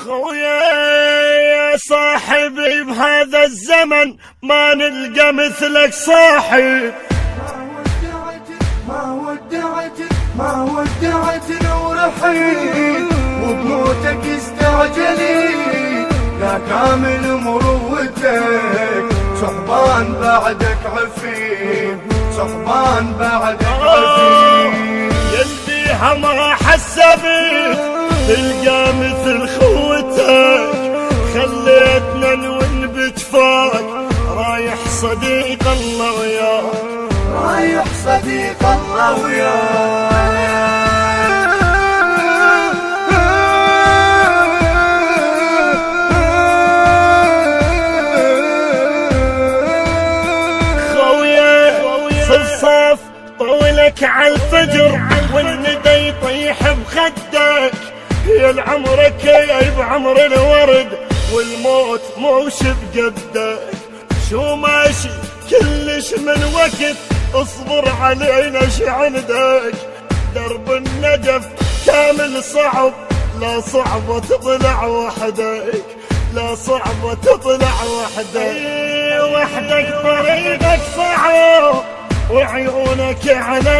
خويا يا صاحبي بهذا الزمن ما نلقى مثلك صاحب. ما ودعتنا ورحيل وبموتك استعجلي يا كامل مروتك صحبان بعدك عفيف صحبان بعدك عفيف. يلبيها ما حسبت تلقى مثل خوتك خليتنا نون بجفاك رايح صديق الله وياك رايح صديق الله وياك. صف طولك عالفجر والندى يطيح بخدك يا العمرك يا بعمر الورد والموت موش بقدك. شو ماشي كلش من وقت اصبر علينا ش عندك درب النجف كامل صعب لا صعبة تطلع وحدك لا صعبة تطلع وحدك. وحدك طريقك صعب وعيونك على